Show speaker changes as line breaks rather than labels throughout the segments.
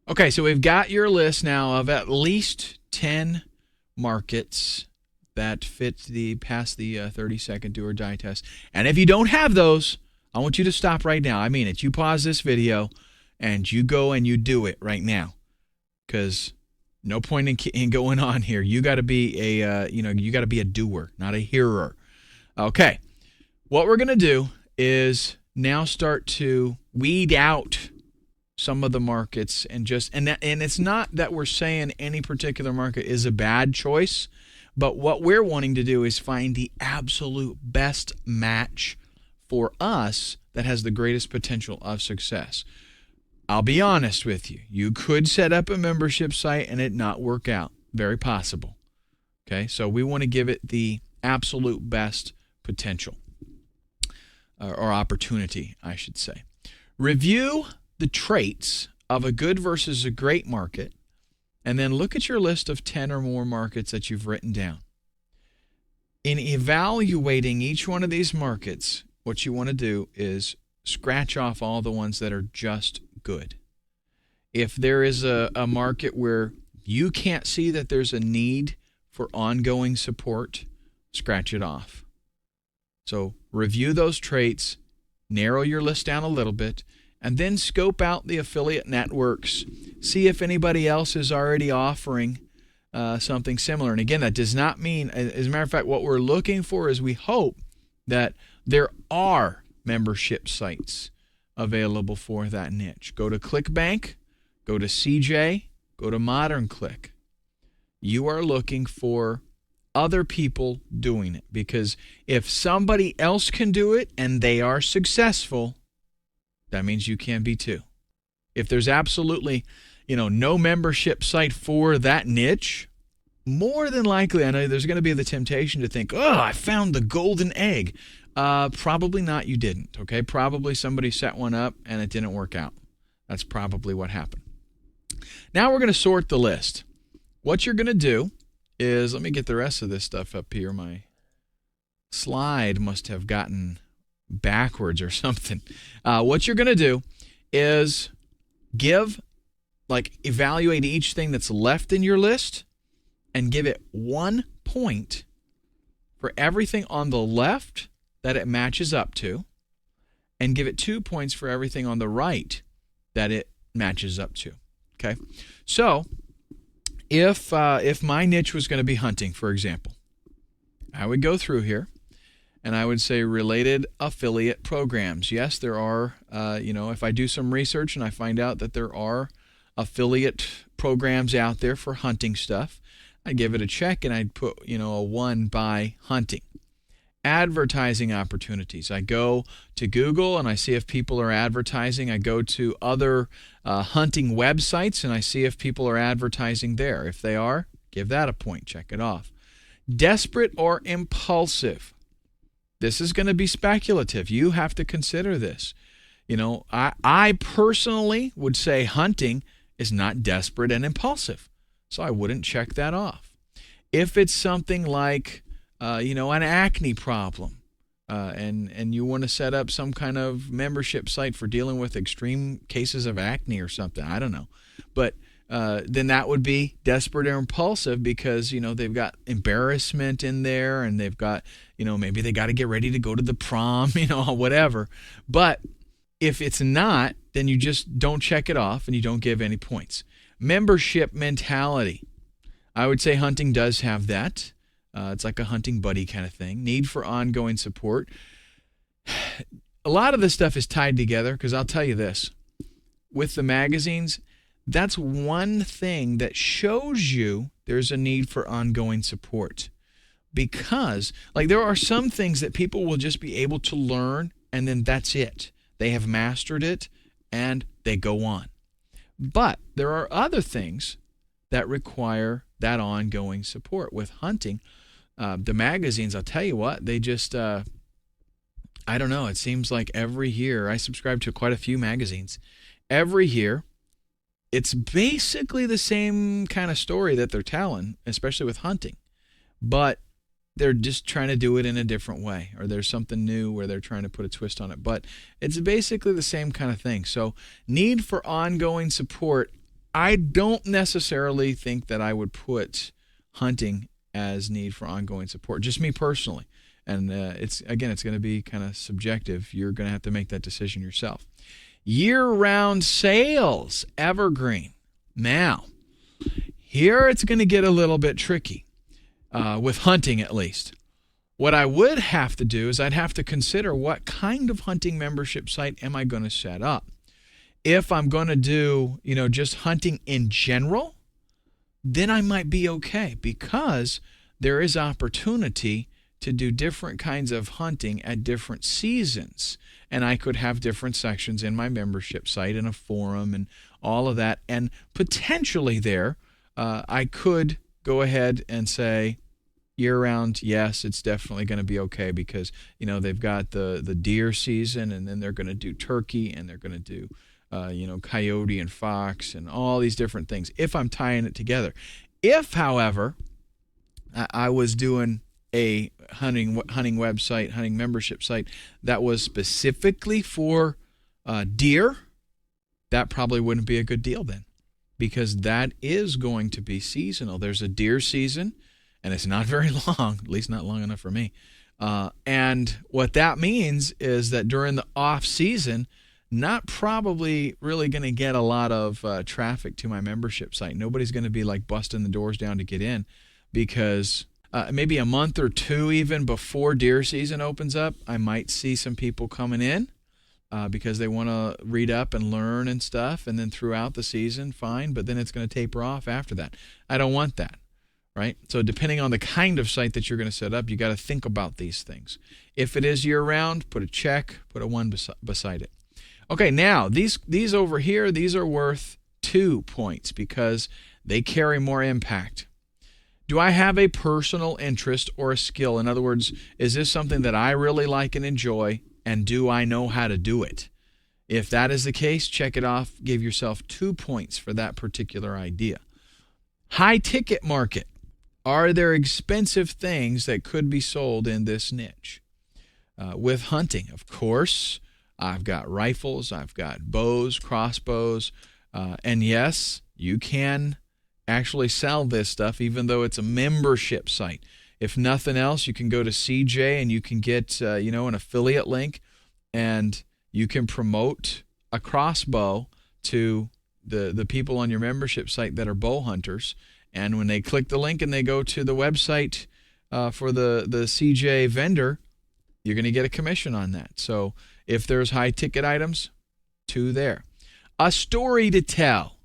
Okay, so we've got your list now of at least 10 markets that fit the past the 30-second do or die test. And if you don't have those, I want you to stop right now. I mean it. You pause this video and you go and you do it right now, because no point in going on here. You got to be you got to be a doer, not a hearer. Okay, what we're gonna do is now start to weed out some of the markets, and it's not that we're saying any particular market is a bad choice, but what we're wanting to do is find the absolute best match for us that has the greatest potential of success. I'll be honest with you. You could set up a membership site and it not work out. Very possible. Okay, so we want to give it the absolute best potential or opportunity, I should say. Review the traits of a good versus a great market, and then look at your list of 10 or more markets that you've written down. In evaluating each one of these markets, what you want to do is scratch off all the ones that are just good. If there is a market where you can't see that there's a need for ongoing support, scratch it off. So review those traits, narrow your list down a little bit, and then scope out the affiliate networks. See if anybody else is already offering something similar. And again, that does not mean, as a matter of fact, what we're looking for is we hope that there are membership sites available for that niche. Go to ClickBank, go to CJ, go to ModernClick. You are looking for other people doing it, because if somebody else can do it and they are successful, that means you can be too. If there's absolutely, no membership site for that niche, more than likely, I know there's going to be the temptation to think, oh, I found the golden egg. Probably not, you didn't, okay? Probably somebody set one up and it didn't work out. That's probably what happened. Now we're going to sort the list. What you're going to do is, let me get the rest of this stuff up here. My slide must have gotten backwards or something. What you're going to do is evaluate each thing that's left in your list and give it 1 point for everything on the left that it matches up to, and give it 2 points for everything on the right that it matches up to. Okay? So, if my niche was going to be hunting, for example, I would go through here and I would say related affiliate programs. Yes, there are, if I do some research and I find out that there are affiliate programs out there for hunting stuff, I'd give it a check and I'd put, a 1 by hunting. Advertising opportunities. I go to Google and I see if people are advertising. I go to other hunting websites and I see if people are advertising there. If they are, give that a point. Check it off. Desperate or impulsive. This is going to be speculative. You have to consider this. I personally would say hunting is not desperate and impulsive, so I wouldn't check that off. If it's something like an acne problem, and you want to set up some kind of membership site for dealing with extreme cases of acne or something, I don't know. But then that would be desperate or impulsive, because, they've got embarrassment in there, and they've got, maybe they got to get ready to go to the prom, whatever. But if it's not, then you just don't check it off and you don't give any points. Membership mentality. I would say hunting does have that. It's like a hunting buddy kind of thing. Need for ongoing support. A lot of this stuff is tied together, because I'll tell you this. With the magazines, that's one thing that shows you there's a need for ongoing support. Because, there are some things that people will just be able to learn, and then that's it. They have mastered it, and they go on. But there are other things that require that ongoing support. With hunting, the magazines, I'll tell you what, they just, I don't know, it seems like every year, I subscribe to quite a few magazines. Every year, it's basically the same kind of story that they're telling, especially with hunting. But they're just trying to do it in a different way, or there's something new where they're trying to put a twist on it. But it's basically the same kind of thing. So need for ongoing support, I don't necessarily think that I would put hunting as need for ongoing support, just me personally. And it's going to be kind of subjective. You're going to have to make that decision yourself. Year-round sales, evergreen. Now, here it's going to get a little bit tricky, with hunting at least. What I would have to do is I'd have to consider what kind of hunting membership site am I going to set up. If I'm going to do, just hunting in general, then I might be okay, because there is opportunity to do different kinds of hunting at different seasons. And I could have different sections in my membership site and a forum and all of that. And potentially there, I could go ahead and say, year-round, yes, it's definitely going to be okay, because, they've got the deer season, and then they're going to do turkey, and they're going to do, coyote and fox and all these different things, if I'm tying it together. If, however, I was doing a hunting website, hunting membership site that was specifically for deer, that probably wouldn't be a good deal then, because that is going to be seasonal. There's a deer season, and it's not very long, at least not long enough for me. And what that means is that during the off season, not probably really going to get a lot of traffic to my membership site. Nobody's going to be like busting the doors down to get in, because maybe a month or two even before deer season opens up, I might see some people coming in because they want to read up and learn and stuff. And then throughout the season, fine, but then it's going to taper off after that. I don't want that, right? So depending on the kind of site that you're going to set up, you got to think about these things. If it is year-round, put a check, put a 1 beside it. Okay, now these over here, these are worth 2 points because they carry more impact. Do I have a personal interest or a skill? In other words, is this something that I really like and enjoy, and do I know how to do it? If that is the case, check it off. Give yourself 2 points for that particular idea. High ticket market. Are there expensive things that could be sold in this niche? With hunting, of course, I've got rifles, I've got bows, crossbows, and yes, you can actually sell this stuff even though it's a membership site. If nothing else, you can go to CJ and you can get an affiliate link, and you can promote a crossbow to the people on your membership site that are bow hunters. And when they click the link and they go to the website for the CJ vendor, you're going to get a commission on that. So if there's high ticket items, 2 there. A story to tell.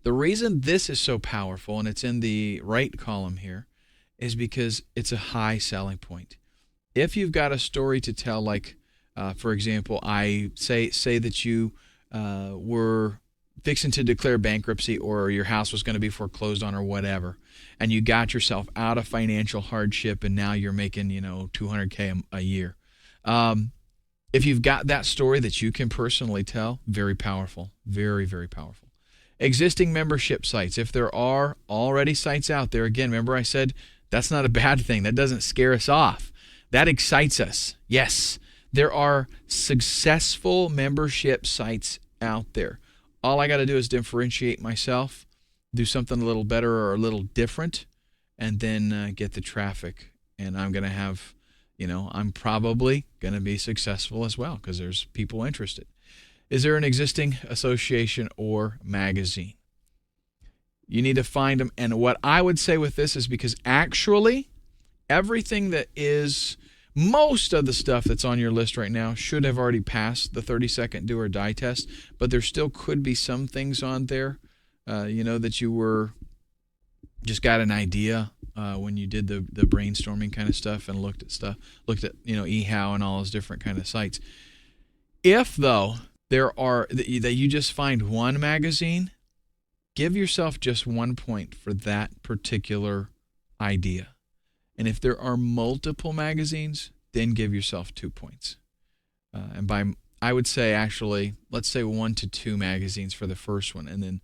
The reason this is so powerful, and it's in the right column here, is because it's a high selling point. If you've got a story to tell, like, for example, I say that you were fixing to declare bankruptcy, or your house was going to be foreclosed on, or whatever, and you got yourself out of financial hardship, and now you're making, $200K a year. If you've got that story that you can personally tell, very powerful, very, very powerful. Existing membership sites. If there are already sites out there, again, remember I said that's not a bad thing. That doesn't scare us off. That excites us. Yes, there are successful membership sites out there. All I got to do is differentiate myself, do something a little better or a little different, and then get the traffic. And I'm going to have, I'm probably going to be successful as well because there's people interested. Is there an existing association or magazine? You need to find them. And what I would say with this is, because actually everything that is, most of the stuff that's on your list right now should have already passed the 30-second do or die test, but there still could be some things on there, that you were just got an idea when you did the brainstorming kind of stuff and looked at eHow and all those different kind of sites. If, though, there are that you just find one magazine, give yourself just 1 point for that particular idea. And if there are multiple magazines, then give yourself 2 points. I would say, actually, let's say 1 to 2 magazines for the first one, and then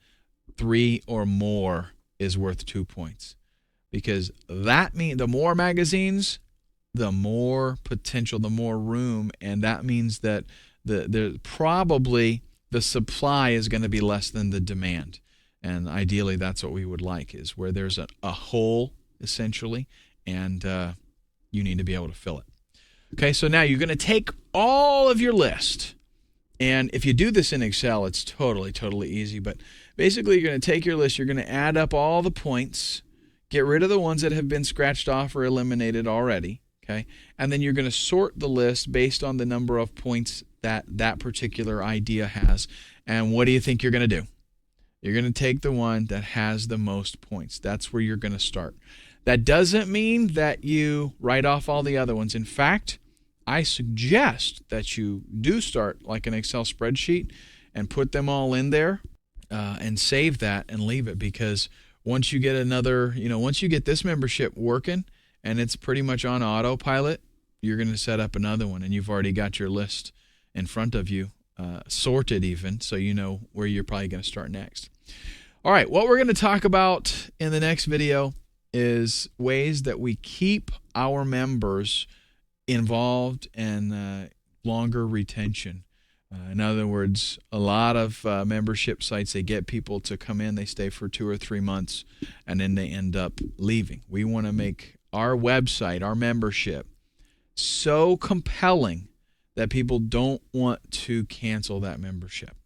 3 or more is worth 2 points. Because that means the more magazines, the more potential, the more room, and that means that probably the supply is going to be less than the demand. And ideally, that's what we would like, is where there's a hole, essentially, and you need to be able to fill it. Okay, so now you're going to take all of your list. And if you do this in Excel, it's totally easy. But basically, you're going to take your list, you're going to add up all the points, get rid of the ones that have been scratched off or eliminated already. Okay, and then you're going to sort the list based on the number of points that that particular idea has. And what do you think you're going to do? You're going to take the one that has the most points. That's where you're going to start. That doesn't mean that you write off all the other ones. In fact, I suggest that you do start like an Excel spreadsheet and put them all in there and save that and leave it, because once you get once you get this membership working and it's pretty much on autopilot, you're going to set up another one, and you've already got your list in front of you, sorted even, so you know where you're probably going to start next. All right, what we're going to talk about in the next video is ways that we keep our members involved and longer retention. In other words, a lot of membership sites, they get people to come in, they stay for 2 or 3 months, and then they end up leaving. We want to make our website, our membership, so compelling that people don't want to cancel that membership.